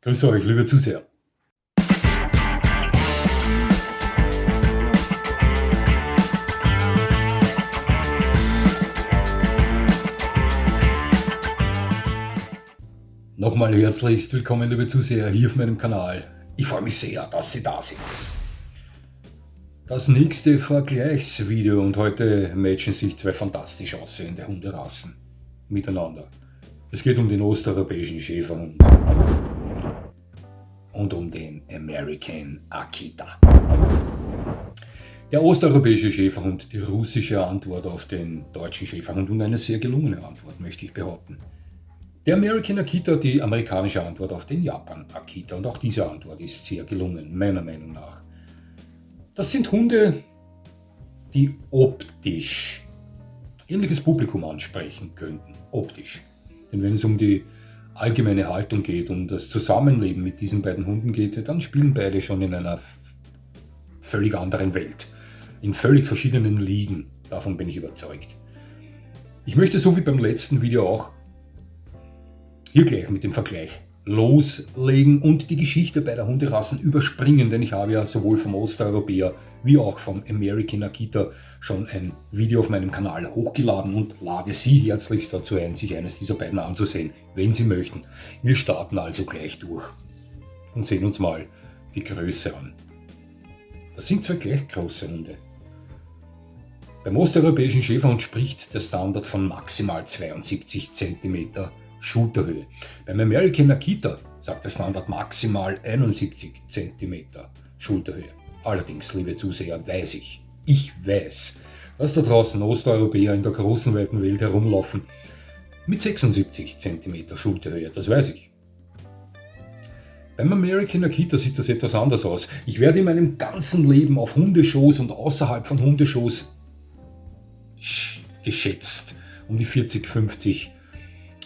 Grüße euch, liebe Zuseher. Nochmal herzlichst willkommen, liebe Zuseher, hier auf meinem Kanal. Ich freue mich sehr, dass Sie da sind. Das nächste Vergleichsvideo und heute matchen sich zwei fantastisch aussehende Hunderassen miteinander. Es geht um den osteuropäischen Schäferhund und um den American Akita. Der osteuropäische Schäferhund, die russische Antwort auf den deutschen Schäferhund und eine sehr gelungene Antwort, möchte ich behaupten. Der American Akita, die amerikanische Antwort auf den Japan Akita, und auch diese Antwort ist sehr gelungen, meiner Meinung nach. Das sind Hunde, die optisch ähnliches Publikum ansprechen könnten, optisch. Denn wenn es um die allgemeine Haltung geht, um das Zusammenleben mit diesen beiden Hunden geht, dann spielen beide schon in einer völlig anderen Welt, in völlig verschiedenen Ligen, davon bin ich überzeugt. Ich möchte so wie beim letzten Video auch hier gleich mit dem Vergleich loslegen und die Geschichte beider Hunderassen überspringen, denn ich habe ja sowohl vom Osteuropäer wie auch vom American Akita schon ein Video auf meinem Kanal hochgeladen und lade Sie herzlichst dazu ein, sich eines dieser beiden anzusehen, wenn Sie möchten. Wir starten also gleich durch und sehen uns mal die Größe an. Das sind zwei gleich große Hunde. Beim osteuropäischen Schäferhund spricht der Standard von maximal 72 cm Schulterhöhe. Beim American Akita sagt der Standard maximal 71 cm Schulterhöhe. Allerdings, liebe Zuseher, ich weiß, dass da draußen Osteuropäer in der großen weiten Welt herumlaufen mit 76 cm Schulterhöhe, das weiß ich. Beim American Akita sieht das etwas anders aus. Ich werde in meinem ganzen Leben auf Hundeshows und außerhalb von Hundeshows geschätzt um die 40, 50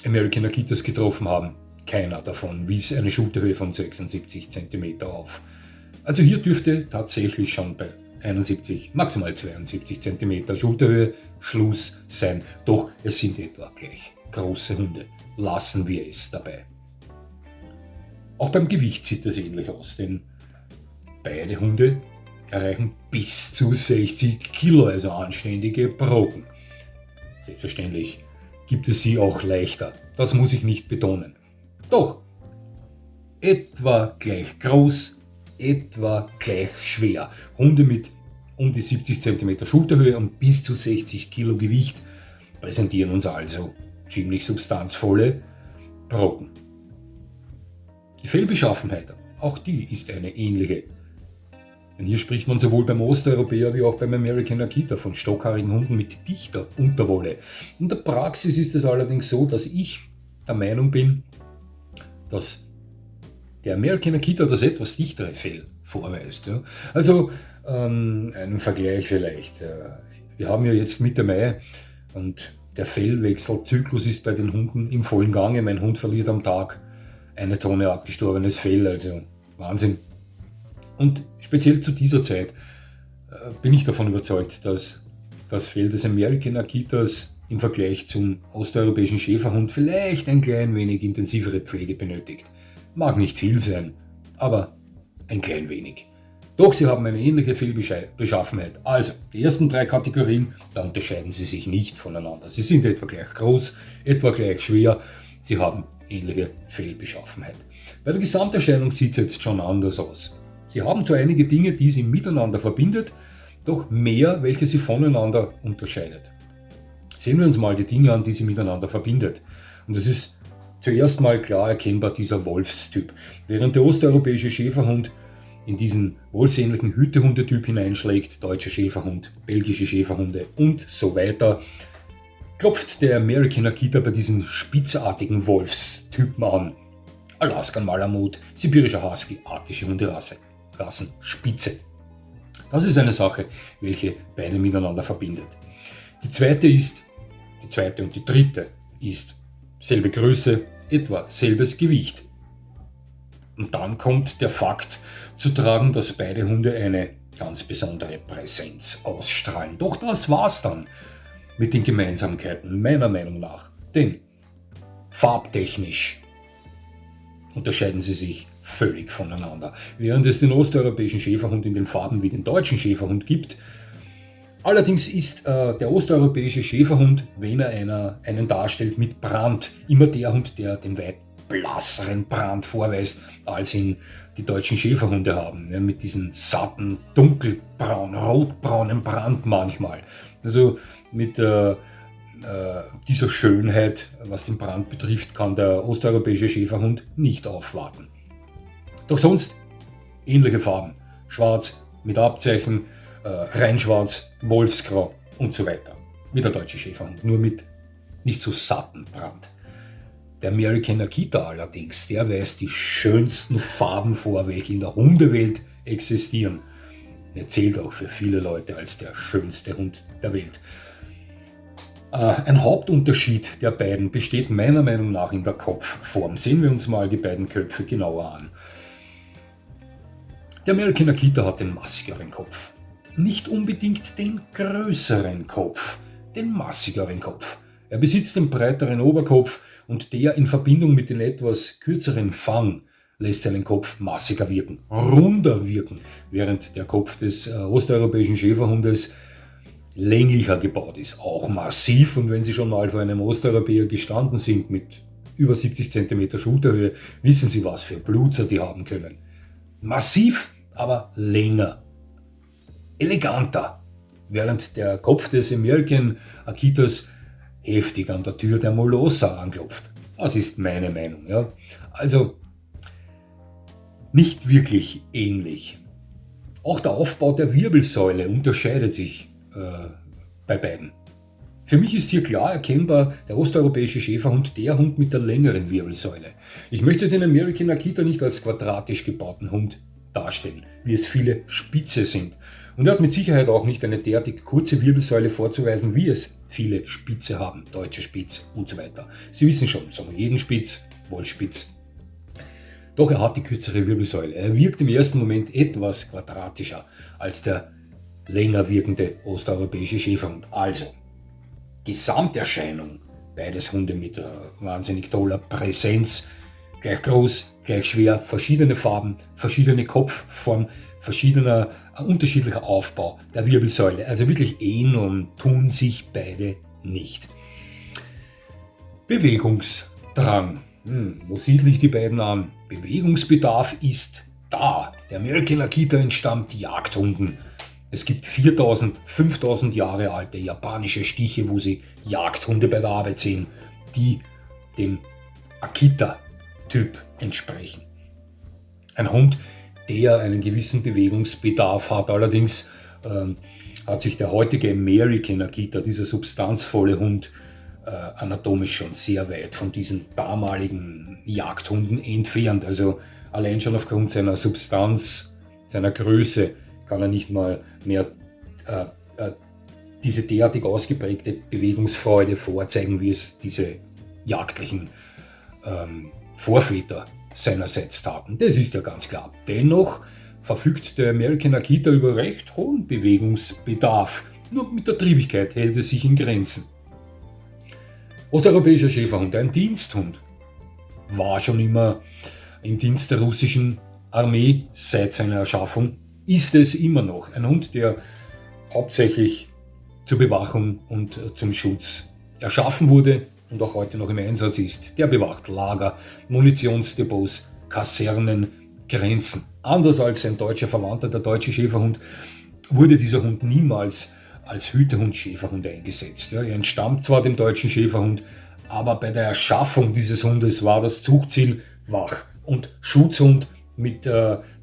American Akitas getroffen haben. Keiner davon wies eine Schulterhöhe von 76 cm auf. Also hier dürfte tatsächlich schon bei 71, maximal 72 cm Schulterhöhe Schluss sein. Doch es sind etwa gleich große Hunde. Lassen wir es dabei. Auch beim Gewicht sieht es ähnlich aus, denn beide Hunde erreichen bis zu 60 Kilo, also anständige Brocken. Selbstverständlich gibt es sie auch leichter. Das muss ich nicht betonen. Doch, etwa gleich groß, etwa gleich schwer. Hunde mit um die 70 cm Schulterhöhe und bis zu 60 Kilo Gewicht präsentieren uns also ziemlich substanzvolle Brocken. Die Fellbeschaffenheit, auch die ist eine ähnliche. Denn hier spricht man sowohl beim Osteuropäer wie auch beim American Akita von stockhaarigen Hunden mit dichter Unterwolle. In der Praxis ist es allerdings so, dass ich der Meinung bin, dass der American Akita das etwas dichtere Fell vorweist. Ja. Also einen Vergleich vielleicht. Wir haben ja jetzt Mitte Mai und der Fellwechselzyklus ist bei den Hunden im vollen Gange. Mein Hund verliert am Tag 1 Tonne abgestorbenes Fell, also Wahnsinn. Und speziell zu dieser Zeit bin ich davon überzeugt, dass das Fell des American Akitas im Vergleich zum osteuropäischen Schäferhund vielleicht ein klein wenig intensivere Pflege benötigt. Mag nicht viel sein, aber ein klein wenig. Doch sie haben eine ähnliche Fellbeschaffenheit. Also, die ersten 3 Kategorien, da unterscheiden sie sich nicht voneinander. Sie sind etwa gleich groß, etwa gleich schwer, sie haben ähnliche Fellbeschaffenheit. Bei der Gesamterscheinung sieht es jetzt schon anders aus. Sie haben zwar einige Dinge, die sie miteinander verbindet, doch mehr, welche sie voneinander unterscheidet. Sehen wir uns mal die Dinge an, die sie miteinander verbindet. Und es ist zuerst mal klar erkennbar dieser Wolfstyp. Während der osteuropäische Schäferhund in diesen wolfsähnlichen Hütehundetyp hineinschlägt, deutscher Schäferhund, belgische Schäferhunde und so weiter, klopft der American Akita bei diesen spitzartigen Wolfstypen an. Alaskan Malamut, sibirischer Husky, arktische Hunderassen Spitze. Das ist eine Sache, welche beide miteinander verbindet. Die zweite und die dritte ist selbe Größe, etwa selbes Gewicht. Und dann kommt der Fakt zu tragen, dass beide Hunde eine ganz besondere Präsenz ausstrahlen. Doch das war's dann mit den Gemeinsamkeiten, meiner Meinung nach. Denn farbtechnisch unterscheiden sie sich völlig voneinander. Während es den osteuropäischen Schäferhund in den Farben wie den deutschen Schäferhund gibt. Allerdings ist der osteuropäische Schäferhund, wenn er einen darstellt mit Brand, immer der Hund, der den weit blasseren Brand vorweist, als ihn die deutschen Schäferhunde haben. Ja, mit diesem satten, dunkelbraun, rotbraunen Brand manchmal. Also mit dieser Schönheit, was den Brand betrifft, kann der osteuropäische Schäferhund nicht aufwarten. Doch sonst ähnliche Farben. Schwarz mit Abzeichen, reinschwarz, Wolfsgrau und so weiter. Wie der deutsche Schäferhund, nur mit nicht so satten Brand. Der American Akita allerdings, der weist die schönsten Farben vor, welche in der Hundewelt existieren. Er zählt auch für viele Leute als der schönste Hund der Welt. Ein Hauptunterschied der beiden besteht meiner Meinung nach in der Kopfform. Sehen wir uns mal die beiden Köpfe genauer an. Der American Akita hat den massigeren Kopf. Nicht unbedingt den größeren Kopf, den massigeren Kopf. Er besitzt den breiteren Oberkopf und der in Verbindung mit dem etwas kürzeren Fang lässt seinen Kopf massiger wirken, runder wirken, während der Kopf des osteuropäischen Schäferhundes länglicher gebaut ist, auch massiv. Und wenn Sie schon mal vor einem Osteuropäer gestanden sind mit über 70 cm Schulterhöhe, wissen Sie, was für Blutzer die haben können. Massiv, aber länger, eleganter, während der Kopf des American Akitas heftig an der Tür der Molosser anklopft. Das ist meine Meinung. Ja. Also nicht wirklich ähnlich. Auch der Aufbau der Wirbelsäule unterscheidet sich bei beiden. Für mich ist hier klar erkennbar der osteuropäische Schäferhund der Hund mit der längeren Wirbelsäule. Ich möchte den American Akita nicht als quadratisch gebauten Hund darstellen, wie es viele Spitze sind. Und er hat mit Sicherheit auch nicht eine derartig kurze Wirbelsäule vorzuweisen, wie es viele Spitze haben, deutsche Spitz und so weiter. Sie wissen schon, Samoyedenspitz, Wolfsspitz. Doch er hat die kürzere Wirbelsäule. Er wirkt im ersten Moment etwas quadratischer als der länger wirkende osteuropäische Schäferhund. Also, Gesamterscheinung, beides Hunde mit wahnsinnig toller Präsenz, gleich groß, gleich schwer, verschiedene Farben, verschiedene Kopfform, unterschiedlicher Aufbau der Wirbelsäule. Also wirklich ähneln tun sich beide nicht. Bewegungsdrang. Wo siedle ich die beiden an? Bewegungsbedarf ist da. Der American Akita entstammt Jagdhunden. Es gibt 4000, 5000 Jahre alte japanische Stiche, wo sie Jagdhunde bei der Arbeit sehen, die dem Akita-Typ entsprechen. Ein Hund, der einen gewissen Bewegungsbedarf hat. Allerdings hat sich der heutige American Akita, dieser substanzvolle Hund, anatomisch schon sehr weit von diesen damaligen Jagdhunden entfernt. Also allein schon aufgrund seiner Substanz, seiner Größe, kann er nicht mal mehr diese derartig ausgeprägte Bewegungsfreude vorzeigen, wie es diese jagdlichen Vorväter seinerseits taten. Das ist ja ganz klar. Dennoch verfügt der American Akita über recht hohen Bewegungsbedarf. Nur mit der Triebigkeit hält es sich in Grenzen. Osteuropäischer Schäferhund, ein Diensthund, war schon immer im Dienst der russischen Armee seit seiner Erschaffung, ist es immer noch. Ein Hund, der hauptsächlich zur Bewachung und zum Schutz erschaffen wurde und auch heute noch im Einsatz ist. Der bewacht Lager, Munitionsdepots, Kasernen, Grenzen. Anders als sein deutscher Verwandter, der deutsche Schäferhund, wurde dieser Hund niemals als Hütehund Schäferhund eingesetzt. Ja, er entstammt zwar dem deutschen Schäferhund, aber bei der Erschaffung dieses Hundes war das Zuchtziel Wach- und Schutzhund mit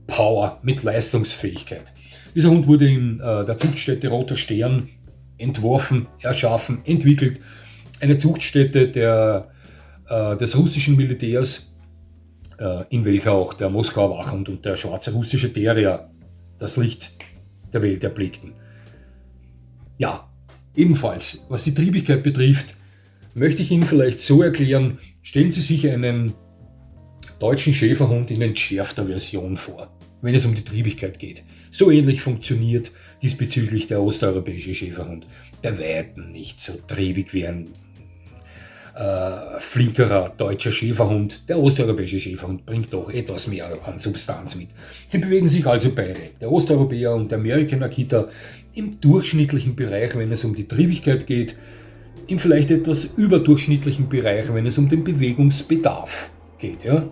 Power, mit Leistungsfähigkeit. Dieser Hund wurde in der Zuchtstätte Roter Stern entworfen, erschaffen, entwickelt. Eine Zuchtstätte des russischen Militärs, in welcher auch der Moskauer Wachhund und der schwarze russische Terrier das Licht der Welt erblickten. Ja, ebenfalls, was die Triebigkeit betrifft, möchte ich Ihnen vielleicht so erklären, stellen Sie sich einen deutschen Schäferhund in entschärfter Version vor, wenn es um die Triebigkeit geht. So ähnlich funktioniert diesbezüglich der osteuropäische Schäferhund. Bei Weitem nicht so triebig wie ein flinkerer deutscher Schäferhund. Der osteuropäische Schäferhund bringt doch etwas mehr an Substanz mit. Sie bewegen sich also beide, der Osteuropäer und der American Akita, im durchschnittlichen Bereich, wenn es um die Triebigkeit geht, im vielleicht etwas überdurchschnittlichen Bereich, wenn es um den Bewegungsbedarf geht. Ja?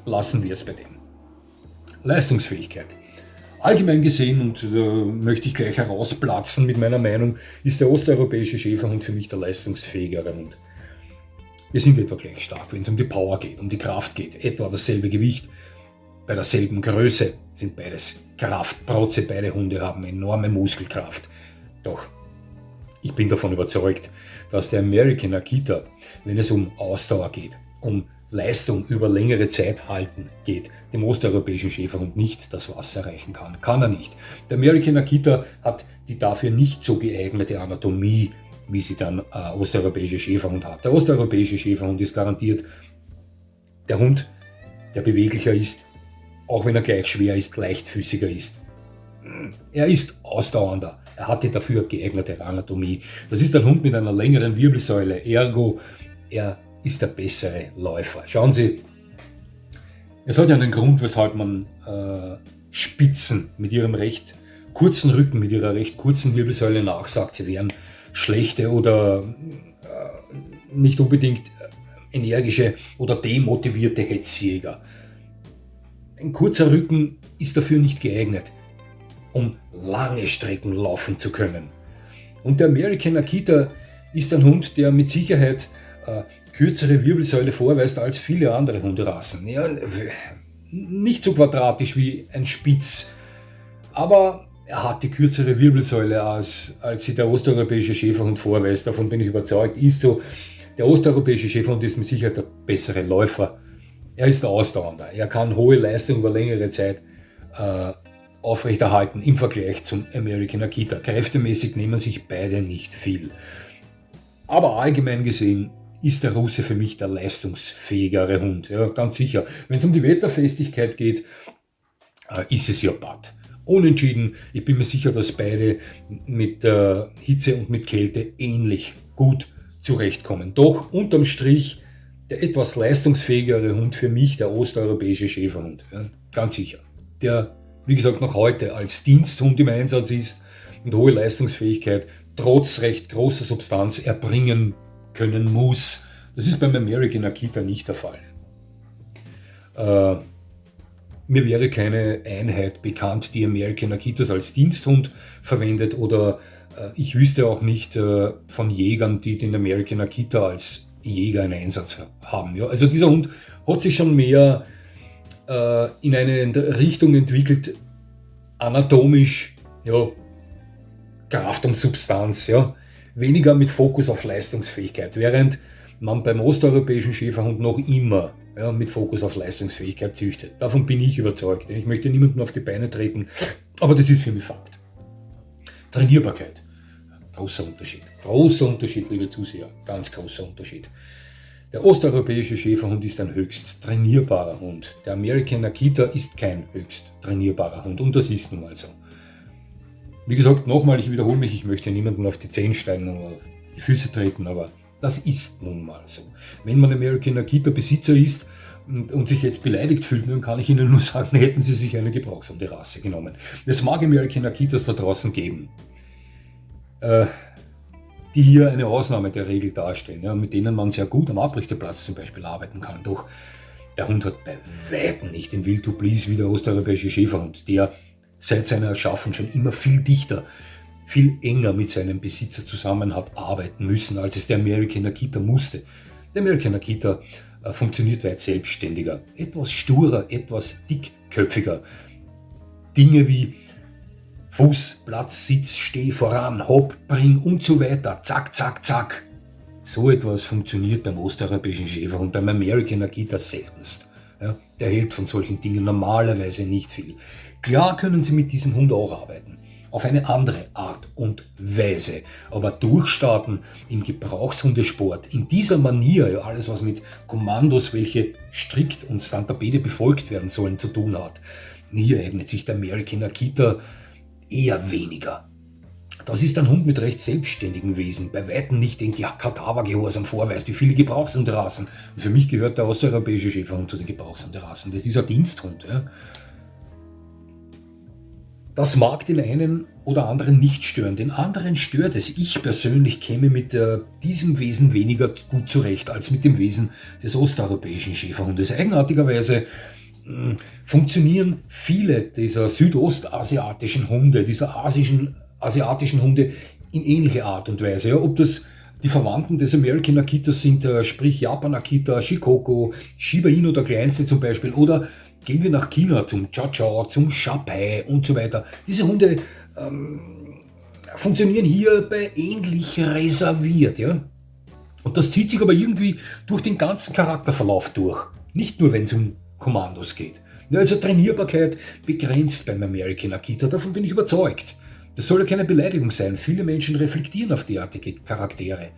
Lassen wir es bei dem. Leistungsfähigkeit. Allgemein gesehen, und da möchte ich gleich herausplatzen mit meiner Meinung, ist der osteuropäische Schäferhund für mich der leistungsfähigere Hund. Wir sind etwa gleich stark, wenn es um die Power geht, um die Kraft geht. Etwa dasselbe Gewicht, bei derselben Größe sind beides Kraftprotze. Beide Hunde haben enorme Muskelkraft. Doch ich bin davon überzeugt, dass der American Akita, wenn es um Ausdauer geht, um Leistung über längere Zeit halten geht, dem osteuropäischen Schäferhund nicht das Wasser reichen kann. Kann er nicht. Der American Akita hat die dafür nicht so geeignete Anatomie, wie sie der osteuropäische Schäferhund hat. Der osteuropäische Schäferhund ist garantiert der Hund, der beweglicher ist, auch wenn er gleich schwer ist, leichtfüßiger ist. Er ist ausdauernder. Er hat die dafür geeignete Anatomie. Das ist ein Hund mit einer längeren Wirbelsäule. Ergo, er ist der bessere Läufer. Schauen Sie, es hat ja einen Grund, weshalb man Spitzen mit ihrem recht kurzen Rücken, mit ihrer recht kurzen Wirbelsäule nachsagt, sie wären schlechte oder nicht unbedingt energische oder demotivierte Hetzjäger. Ein kurzer Rücken ist dafür nicht geeignet, um lange Strecken laufen zu können. Und der American Akita ist ein Hund, der mit Sicherheit kürzere Wirbelsäule vorweist als viele andere Hunderassen. Ja, nicht so quadratisch wie ein Spitz, aber er hat die kürzere Wirbelsäule als sie der osteuropäische Schäferhund vorweist. Davon bin ich überzeugt. Ist so. Der osteuropäische Schäferhund ist mit Sicherheit der bessere Läufer. Er ist ausdauernder. Er kann hohe Leistung über längere Zeit aufrechterhalten im Vergleich zum American Akita. Kräftemäßig nehmen sich beide nicht viel. Aber allgemein gesehen ist der Russe für mich der leistungsfähigere Hund. Ja, ganz sicher. Wenn es um die Wetterfestigkeit geht, ist es ja Bad. Unentschieden. Ich bin mir sicher, dass beide mit Hitze und mit Kälte ähnlich gut zurechtkommen. Doch unterm Strich der etwas leistungsfähigere Hund für mich der osteuropäische Schäferhund. Ja, ganz sicher. Der, wie gesagt, noch heute als Diensthund im Einsatz ist und hohe Leistungsfähigkeit trotz recht großer Substanz erbringen können muss. Das ist beim American Akita nicht der Fall. Mir wäre keine Einheit bekannt, die American Akitas als Diensthund verwendet, oder ich wüsste auch nicht von Jägern, die den American Akita als Jäger in Einsatz haben. Ja, also dieser Hund hat sich schon mehr in eine Richtung entwickelt, anatomisch, ja, Kraft und Substanz, ja, weniger mit Fokus auf Leistungsfähigkeit, während man beim osteuropäischen Schäferhund noch immer mit Fokus auf Leistungsfähigkeit züchtet. Davon bin ich überzeugt. Ich möchte niemandem auf die Beine treten, aber das ist für mich Fakt. Trainierbarkeit. Großer Unterschied, liebe Zuseher. Ganz großer Unterschied. Der osteuropäische Schäferhund ist ein höchst trainierbarer Hund. Der American Akita ist kein höchst trainierbarer Hund und das ist nun mal so. Wie gesagt, nochmal, ich wiederhole mich, ich möchte niemanden auf die Zehen steigen oder auf die Füße treten, aber das ist nun mal so. Wenn man American Akita Besitzer ist und sich jetzt beleidigt fühlt, dann kann ich Ihnen nur sagen, hätten Sie sich eine gebrauchsame Rasse genommen. Es mag American Akitas da draußen geben, die hier eine Ausnahme der Regel darstellen, ja, mit denen man sehr gut am Abrichterplatz zum Beispiel arbeiten kann. Doch der Hund hat bei weitem nicht den Will to Please wie der osteuropäische Schäferhund, der seit seiner Erschaffung schon immer viel dichter, viel enger mit seinem Besitzer zusammen hat arbeiten müssen, als es der American Akita musste. Der American Akita funktioniert weit selbstständiger, etwas sturer, etwas dickköpfiger. Dinge wie Fuß, Platz, Sitz, Steh, voran, Hopp, Bring und so weiter, zack, zack, zack. So etwas funktioniert beim osteuropäischen Schäferhund, beim American Akita seltenst. Ja, der hält von solchen Dingen normalerweise nicht viel. Klar können Sie mit diesem Hund auch arbeiten, auf eine andere Art und Weise. Aber durchstarten im Gebrauchshundesport, in dieser Manier, ja, alles was mit Kommandos, welche strikt und standardisiert befolgt werden sollen, zu tun hat, hier eignet sich der American Akita eher weniger. das ist ein Hund mit recht selbstständigen Wesen. Bei weitem nicht den Kadavergehorsam vorweist, wie viele Gebrauchshunderassen. Und für mich gehört der osteuropäische Schäferhund zu den Gebrauchshunderassen. Das ist ein Diensthund. Ja. Das mag den einen oder anderen nicht stören. Den anderen stört es. Ich persönlich käme mit diesem Wesen weniger gut zurecht als mit dem Wesen des osteuropäischen Schäferhundes. Eigenartigerweise funktionieren viele dieser südostasiatischen Hunde, dieser asiatischen Hunde in ähnlicher Art und Weise. Ja, ob das die Verwandten des American Akitas sind, sprich Japan Akita, Shikoku, Shiba Inu der Kleinste zum Beispiel, oder gehen wir nach China zum Chow Chow, zum Shapai und so weiter. Diese Hunde funktionieren hierbei ähnlich reserviert. Ja? Und das zieht sich aber irgendwie durch den ganzen Charakterverlauf durch. Nicht nur, wenn es um Kommandos geht. Ja, also Trainierbarkeit begrenzt beim American Akita, davon bin ich überzeugt. Das soll ja keine Beleidigung sein. Viele Menschen reflektieren auf derartige Charaktere.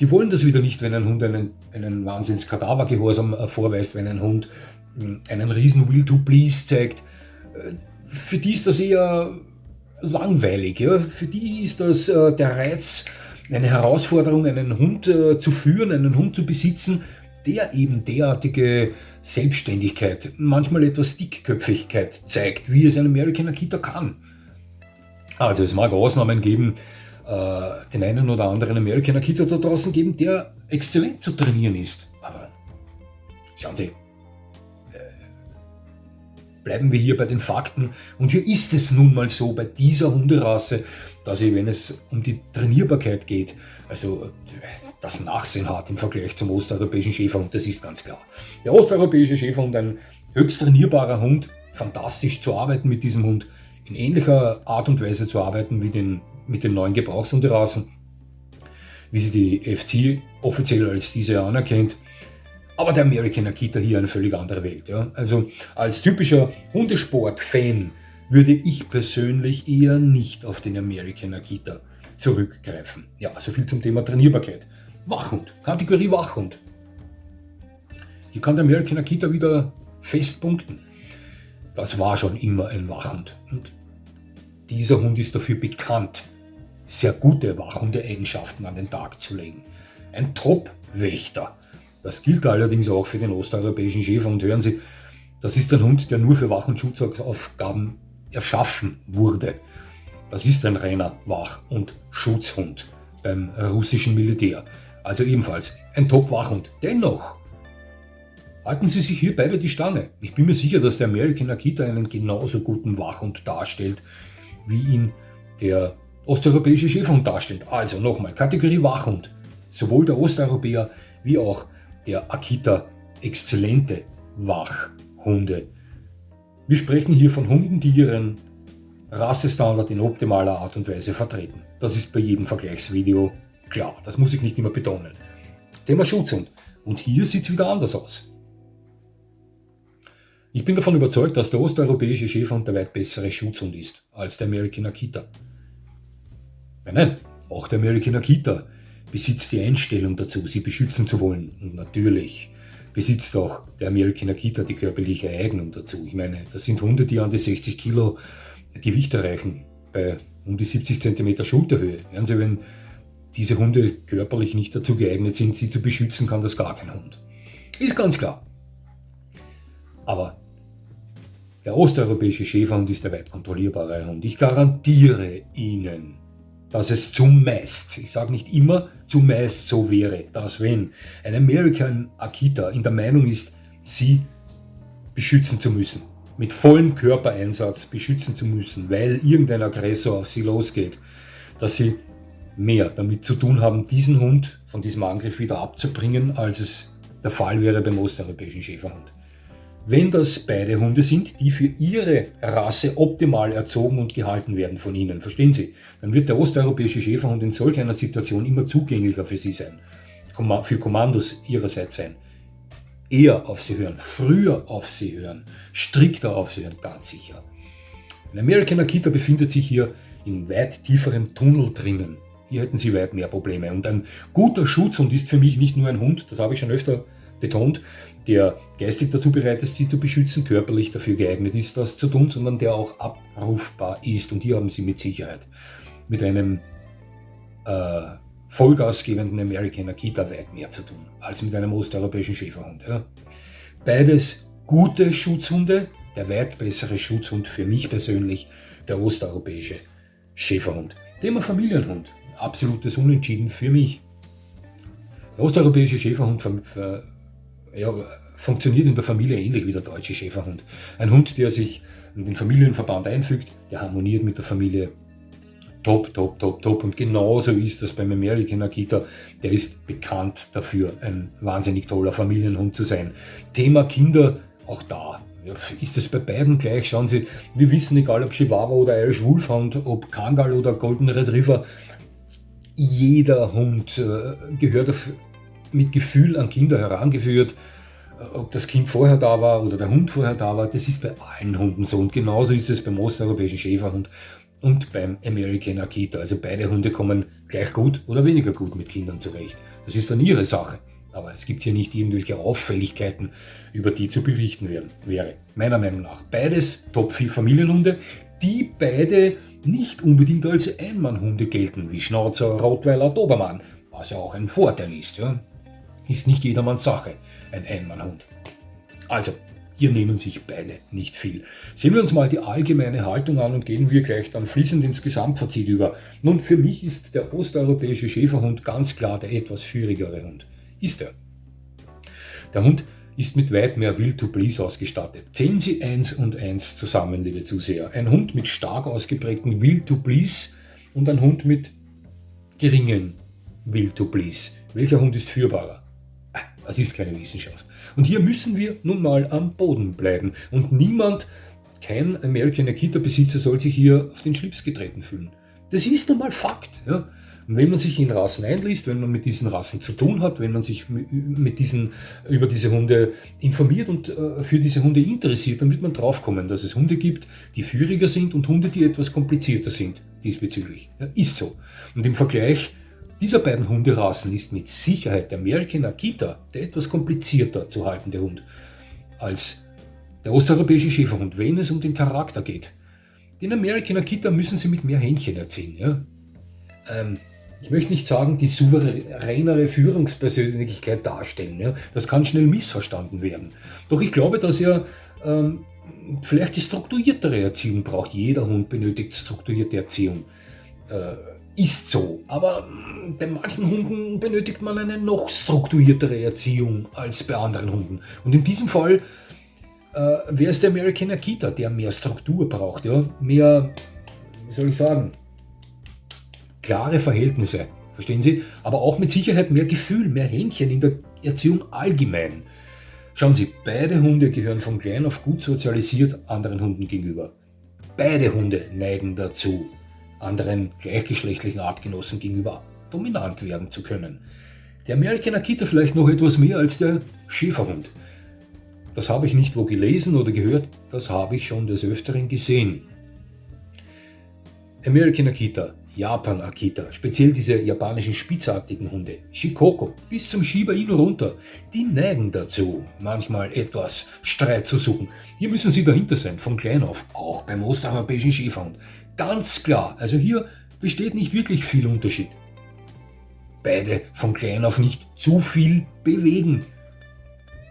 Die wollen das wieder nicht, wenn ein Hund einen Wahnsinns-Kadavergehorsam vorweist, wenn ein Hund einen riesen Will to Please zeigt. Für die ist das eher langweilig. Ja? Für die ist das der Reiz, eine Herausforderung, einen Hund zu führen, einen Hund zu besitzen, der eben derartige Selbstständigkeit, manchmal etwas Dickköpfigkeit zeigt, wie es ein American Akita kann. Also es mag Ausnahmen geben, den einen oder anderen American Akita da draußen geben, der exzellent zu trainieren ist. Aber schauen Sie, bleiben wir hier bei den Fakten. Und hier ist es nun mal so bei dieser Hunderasse, dass sie, wenn es um die Trainierbarkeit geht, also das Nachsehen hat im Vergleich zum osteuropäischen Schäferhund, das ist ganz klar. Der osteuropäische Schäferhund, ein höchst trainierbarer Hund, fantastisch zu arbeiten mit diesem Hund, in ähnlicher Art und Weise zu arbeiten wie mit den neuen Gebrauchshunderassen, wie sie die FC offiziell als diese anerkennt. Aber der American Akita hier eine völlig andere Welt. Ja? Also als typischer Hundesport-Fan würde ich persönlich eher nicht auf den American Akita zurückgreifen. Ja, soviel zum Thema Trainierbarkeit. Wachhund, Kategorie Wachhund. Hier kann der American Akita wieder fest punkten. Das war schon immer ein Wachhund. Und dieser Hund ist dafür bekannt, sehr gute Wachhunde-Eigenschaften an den Tag zu legen. Ein Top-Wächter. Das gilt allerdings auch für den osteuropäischen Schäferhund. Hören Sie, das ist ein Hund, der nur für Wach- und Schutzaufgaben erschaffen wurde. Das ist ein reiner Wach- und Schutzhund beim russischen Militär. Also ebenfalls ein Top-Wachhund. Dennoch halten Sie sich hier beide die Stange. Ich bin mir sicher, dass der American Akita einen genauso guten Wachhund darstellt, wie ihn der osteuropäische Schäferhund darstellt. Also nochmal, Kategorie Wachhund. Sowohl der Osteuropäer wie auch der Akita exzellente Wachhunde. Wir sprechen hier von Hunden, die ihren Rassestandard in optimaler Art und Weise vertreten. Das ist bei jedem Vergleichsvideo klar, das muss ich nicht immer betonen. Thema Schutzhund. Und hier sieht es wieder anders aus. Ich bin davon überzeugt, dass der osteuropäische Schäferhund der weit bessere Schutzhund ist als der American Akita. Nein, auch der American Akita besitzt die Einstellung dazu, sie beschützen zu wollen. Und natürlich besitzt auch der American Akita die körperliche Eignung dazu. Ich meine, das sind Hunde, die an die 60 Kilo Gewicht erreichen, bei um die 70 cm Schulterhöhe. Hören Sie, wenn diese Hunde körperlich nicht dazu geeignet sind, sie zu beschützen, kann das gar kein Hund. Ist ganz klar. Aber der osteuropäische Schäferhund ist der weit kontrollierbare Hund. Ich garantiere Ihnen, dass es zumeist, ich sage nicht immer, zumeist so wäre, dass wenn ein American Akita in der Meinung ist, sie beschützen zu müssen, mit vollem Körpereinsatz beschützen zu müssen, weil irgendein Aggressor auf sie losgeht, dass sie mehr damit zu tun haben, diesen Hund von diesem Angriff wieder abzubringen, als es der Fall wäre beim osteuropäischen Schäferhund. Wenn das beide Hunde sind, die für ihre Rasse optimal erzogen und gehalten werden von ihnen, verstehen Sie, dann wird der osteuropäische Schäferhund in solch einer Situation immer zugänglicher für Sie sein, für Kommandos ihrerseits sein, eher auf sie hören, früher auf sie hören, strikter auf sie hören, ganz sicher. Ein American Akita befindet sich hier in weit tieferem Tunnel drinnen. Hier hätten Sie weit mehr Probleme. Und ein guter Schutzhund ist für mich nicht nur ein Hund, das habe ich schon öfter betont, der geistig dazu bereit ist, sie zu beschützen, körperlich dafür geeignet ist, das zu tun, sondern der auch abrufbar ist. Und hier haben Sie mit Sicherheit mit einem vollgasgebenden American Akita weit mehr zu tun, als mit einem osteuropäischen Schäferhund. Ja. Beides gute Schutzhunde, der weit bessere Schutzhund für mich persönlich, der osteuropäische Schäferhund. Thema Familienhund, absolutes Unentschieden für mich. Der osteuropäische Schäferhund funktioniert in der Familie ähnlich wie der deutsche Schäferhund. Ein Hund, der sich in den Familienverband einfügt, der harmoniert mit der Familie. Top, top, top, top. Und genauso ist das beim American Akita. Der ist bekannt dafür, ein wahnsinnig toller Familienhund zu sein. Thema Kinder, auch da. Ja, ist es bei beiden gleich? Schauen Sie, wir wissen, egal ob Chihuahua oder Irish Wolfhound, ob Kangal oder Golden Retriever, jeder Hund gehört mit Gefühl an Kinder herangeführt. Ob das Kind vorher da war oder der Hund vorher da war, das ist bei allen Hunden so. Und genauso ist es beim osteuropäischen Schäferhund und beim American Akita. Also beide Hunde kommen gleich gut oder weniger gut mit Kindern zurecht. Das ist dann ihre Sache. Aber es gibt hier nicht irgendwelche Auffälligkeiten, über die zu berichten wäre. Meiner Meinung nach beides Top-4-Familienhunde, die beide nicht unbedingt als Einmannhunde gelten, wie Schnauzer, Rottweiler, Dobermann, was ja auch ein Vorteil ist. Ja. Ist nicht jedermanns Sache, ein Einmannhund. Also, hier nehmen sich beide nicht viel. Sehen wir uns mal die allgemeine Haltung an und gehen wir gleich dann fließend ins Gesamtfazit über. Nun, für mich ist der osteuropäische Schäferhund ganz klar der etwas führigere Hund. Ist er. Der Hund ist mit weit mehr Will to Please ausgestattet. Zählen Sie 1 und 1 zusammen, liebe Zuseher. Ein Hund mit stark ausgeprägten Will to Please und ein Hund mit geringen Will to Please. Welcher Hund ist führbarer? Das ist keine Wissenschaft. Und hier müssen wir nun mal am Boden bleiben. Und kein American Akita Besitzer soll sich hier auf den Schlips getreten fühlen. Das ist nun mal Fakt. Ja. Und wenn man sich in Rassen einliest, wenn man mit diesen Rassen zu tun hat, wenn man sich über diese Hunde informiert und für diese Hunde interessiert, dann wird man draufkommen, dass es Hunde gibt, die führiger sind und Hunde, die etwas komplizierter sind diesbezüglich. Ja, ist so. Und im Vergleich dieser beiden Hunderassen ist mit Sicherheit der American Akita der etwas komplizierter zu haltende Hund als der osteuropäische Schäferhund, wenn es um den Charakter geht. Den American Akita müssen Sie mit mehr Händchen erziehen. Ja? Ich möchte nicht sagen, die souveränere Führungspersönlichkeit darstellen. Ja? Das kann schnell missverstanden werden. Doch ich glaube, dass er vielleicht die strukturiertere Erziehung braucht. Jeder Hund benötigt strukturierte Erziehung. Ist so. Aber bei manchen Hunden benötigt man eine noch strukturiertere Erziehung als bei anderen Hunden. Und in diesem Fall wäre es der American Akita, der mehr Struktur braucht. Ja? Mehr, wie soll ich sagen, klare Verhältnisse, verstehen Sie? Aber auch mit Sicherheit mehr Gefühl, mehr Händchen in der Erziehung allgemein. Schauen Sie, beide Hunde gehören von klein auf gut sozialisiert anderen Hunden gegenüber. Beide Hunde neigen dazu, anderen gleichgeschlechtlichen Artgenossen gegenüber dominant werden zu können. Der American Akita vielleicht noch etwas mehr als der Schäferhund. Das habe ich nicht wo gelesen oder gehört, das habe ich schon des Öfteren gesehen. American Akita, Japan Akita, speziell diese japanischen spitzartigen Hunde, Shikoko bis zum Shiba Inu runter, die neigen dazu, manchmal etwas Streit zu suchen. Hier müssen Sie dahinter sein, von klein auf, auch beim osteuropäischen Schäferhund. Ganz klar, also hier besteht nicht wirklich viel Unterschied. Beide von klein auf nicht zu viel bewegen.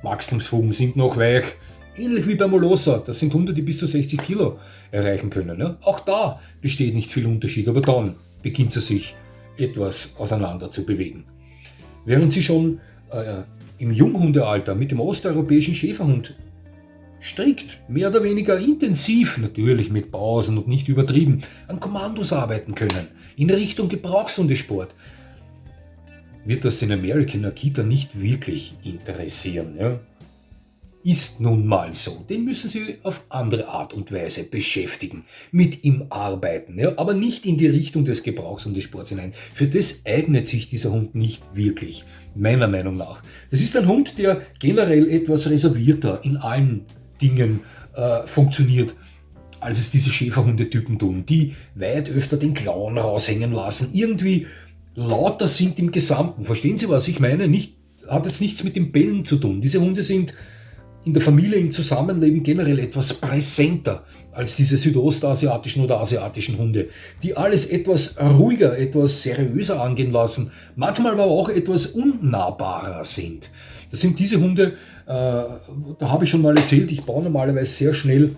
Wachstumsfugen sind noch weich, ähnlich wie beim Molosser, das sind Hunde, die bis zu 60 Kilo erreichen können. Ja? Auch da besteht nicht viel Unterschied, aber dann beginnt sie sich etwas auseinander zu bewegen. Während sie schon im Junghundealter mit dem osteuropäischen Schäferhund strikt, mehr oder weniger intensiv, natürlich mit Pausen und nicht übertrieben, an Kommandos arbeiten können, in Richtung Gebrauchshundesport, wird das den American Akita nicht wirklich interessieren. Ja? Ist nun mal so. Den müssen Sie auf andere Art und Weise beschäftigen, mit ihm arbeiten, ja? Aber nicht in die Richtung des Gebrauchshundesports hinein. Für das eignet sich dieser Hund nicht wirklich, meiner Meinung nach. Das ist ein Hund, der generell etwas reservierter in allen Dingen funktioniert, als es diese Schäferhundetypen tun, die weit öfter den Klauen raushängen lassen, irgendwie lauter sind im Gesamten. Verstehen Sie, was ich meine? Hat jetzt nichts mit dem Bellen zu tun. Diese Hunde sind in der Familie, im Zusammenleben generell etwas präsenter als diese südostasiatischen oder asiatischen Hunde, die alles etwas ruhiger, etwas seriöser angehen lassen, manchmal aber auch etwas unnahbarer sind. Das sind diese Hunde, da habe ich schon mal erzählt, ich baue normalerweise sehr schnell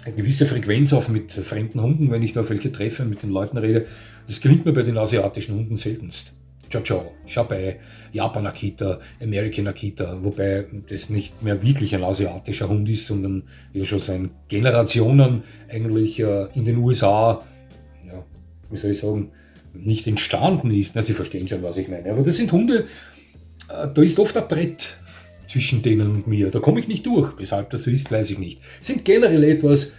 eine gewisse Frequenz auf mit fremden Hunden, wenn ich da welche treffe, mit den Leuten rede. Das gelingt mir bei den asiatischen Hunden seltenst. Chow Chow, Shabai, Japan Akita, American Akita, wobei das nicht mehr wirklich ein asiatischer Hund ist, sondern ja schon seit Generationen eigentlich in den USA, ja, wie soll ich sagen, nicht entstanden ist. Na, Sie verstehen schon, was ich meine. Aber das sind Hunde, da ist oft ein Brett zwischen denen und mir. Da komme ich nicht durch. Weshalb das so ist, weiß ich nicht. Sind generell etwas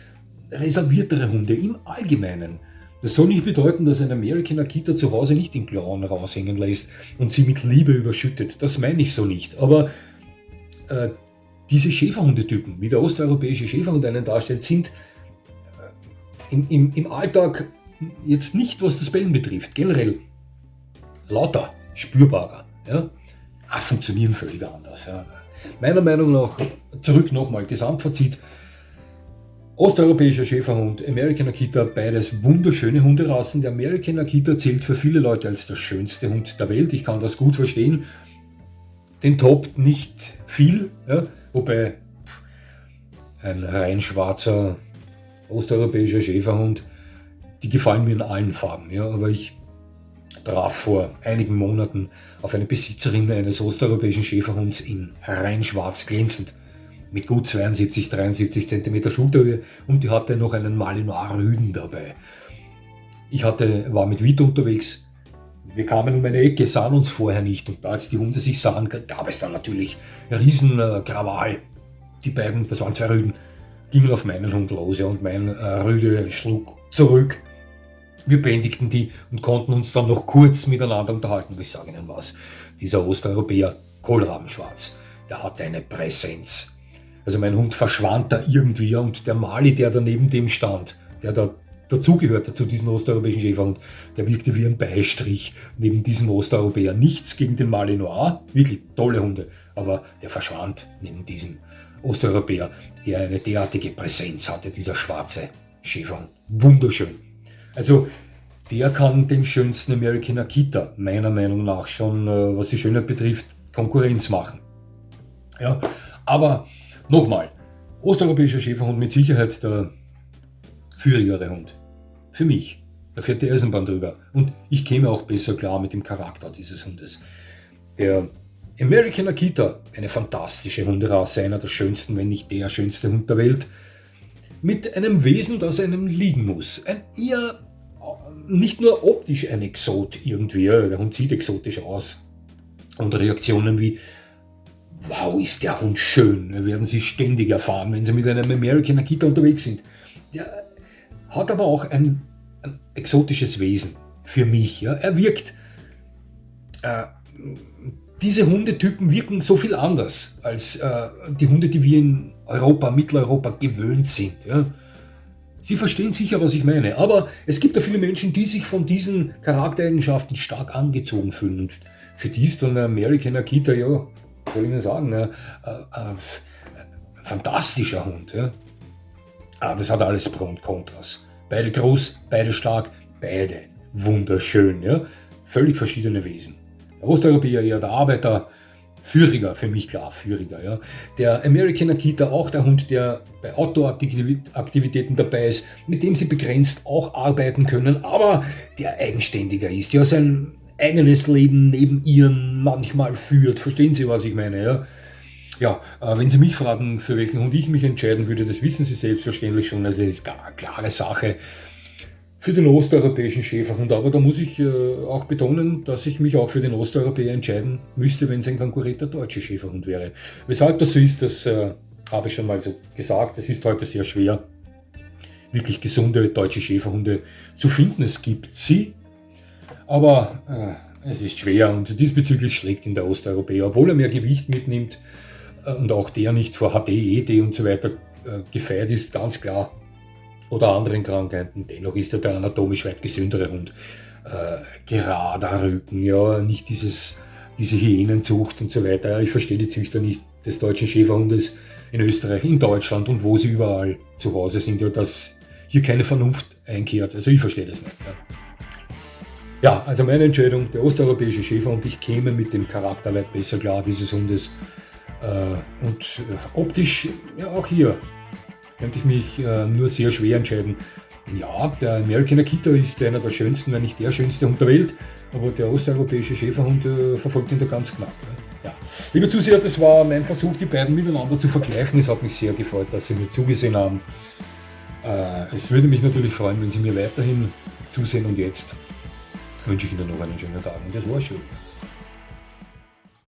reserviertere Hunde im Allgemeinen. Das soll nicht bedeuten, dass ein American Akita zu Hause nicht den Klauen raushängen lässt und sie mit Liebe überschüttet. Das meine ich so nicht. Aber diese Schäferhundetypen, wie der osteuropäische Schäferhund einen darstellt, sind im Alltag jetzt nicht, was das Bellen betrifft, generell lauter, spürbarer. Ja? Funktionieren völlig anders. Ja. Meiner Meinung nach, zurück nochmal, Gesamtfazit, osteuropäischer Schäferhund, American Akita, beides wunderschöne Hunderassen. Der American Akita zählt für viele Leute als der schönste Hund der Welt. Ich kann das gut verstehen. Den toppt nicht viel, ja, wobei ein rein schwarzer osteuropäischer Schäferhund, die gefallen mir in allen Farben. Ja, aber ich traf vor einigen Monaten auf eine Besitzerin eines osteuropäischen Schäferhunds in rein schwarz glänzend, mit gut 72, 73 cm Schulterhöhe, und die hatte noch einen Malinois-Rüden dabei. Ich war mit Vito unterwegs, wir kamen um eine Ecke, sahen uns vorher nicht, und als die Hunde sich sahen, gab es dann natürlich riesen Krawall. Die beiden, das waren zwei Rüden, gingen auf meinen Hund los, ja, und mein Rüde schlug zurück. Wir bändigten die und konnten uns dann noch kurz miteinander unterhalten. Ich sage Ihnen was, dieser Osteuropäer, kohlrabenschwarz, der hatte eine Präsenz. Also mein Hund verschwand da irgendwie, und der Mali, der da neben dem stand, der da dazugehörte zu diesem osteuropäischen Schäferhund, der wirkte wie ein Beistrich neben diesem Osteuropäer. Nichts gegen den Malinois, wirklich tolle Hunde, aber der verschwand neben diesem Osteuropäer, der eine derartige Präsenz hatte, dieser schwarze Schäferhund. Wunderschön. Also der kann dem schönsten American Akita meiner Meinung nach schon, was die Schönheit betrifft, Konkurrenz machen. Ja, aber nochmal, osteuropäischer Schäferhund mit Sicherheit der führigere Hund. Für mich. Da fährt die Eisenbahn drüber. Und ich käme auch besser klar mit dem Charakter dieses Hundes. Der American Akita, eine fantastische Hunderasse, einer der schönsten, wenn nicht der schönste Hund der Welt, mit einem Wesen, das einem liegen muss. Ein eher, nicht nur optisch ein Exot irgendwie, der Hund sieht exotisch aus. Und Reaktionen wie, wow, ist der Hund schön, werden Sie ständig erfahren, wenn Sie mit einem American Akita unterwegs sind. Der hat aber auch ein exotisches Wesen für mich. Ja. Er wirkt, diese Hundetypen wirken so viel anders als die Hunde, die wir in Europa, Mitteleuropa gewöhnt sind. Ja. Sie verstehen sicher, was ich meine, aber es gibt ja viele Menschen, die sich von diesen Charaktereigenschaften stark angezogen fühlen, und für die ist dann der American Akita, ja, soll ich Ihnen sagen, ein fantastischer Hund. Ja. Das hat alles Pro und Kontras. Beide groß, beide stark, beide wunderschön. Ja. Völlig verschiedene Wesen. Der Osteuropäer, ja, der Arbeiter, führiger, für mich klar, führiger. Ja. Der American Akita, auch der Hund, der bei Outdoor-Aktivitäten dabei ist, mit dem Sie begrenzt auch arbeiten können, aber der eigenständiger ist, ja, sein eigenes Leben neben Ihren manchmal führt. Verstehen Sie, was ich meine? Ja? Ja, wenn Sie mich fragen, für welchen Hund ich mich entscheiden würde, das wissen Sie selbstverständlich schon, also das ist gar eine klare Sache für den osteuropäischen Schäferhund, aber da muss ich auch betonen, dass ich mich auch für den Osteuropäer entscheiden müsste, wenn es ein Konkurrent der deutsche Schäferhund wäre. Weshalb das so ist, das habe ich schon mal so gesagt, es ist heute sehr schwer, wirklich gesunde deutsche Schäferhunde zu finden. Es gibt sie, aber es ist schwer, und diesbezüglich schlägt ihn der Osteuropäer, obwohl er mehr Gewicht mitnimmt und auch der nicht vor HD, ED und so weiter gefeit ist, ganz klar, oder anderen Krankheiten. Dennoch ist er der anatomisch weit gesündere Hund. Gerader Rücken, ja, nicht diese Hyänenzucht und so weiter. Ich verstehe die Züchter nicht des deutschen Schäferhundes. in Österreich, in Deutschland und wo sie überall zu Hause sind, ja, dass hier keine Vernunft einkehrt. Also ich verstehe das nicht. Ja, also meine Entscheidung, der osteuropäische Schäferhund, ich käme mit dem Charakter weit besser klar dieses Hundes. Und optisch, ja auch hier, könnte ich mich nur sehr schwer entscheiden. Ja, der American Akita ist einer der schönsten, wenn nicht der schönste Hund der Welt, aber der osteuropäische Schäferhund verfolgt ihn da ganz knapp. Ja. Liebe Zuseher, das war mein Versuch, die beiden miteinander zu vergleichen. Es hat mich sehr gefreut, dass Sie mir zugesehen haben. Es würde mich natürlich freuen, wenn Sie mir weiterhin zusehen, und jetzt wünsche ich Ihnen noch einen schönen Tag, und das war's schon.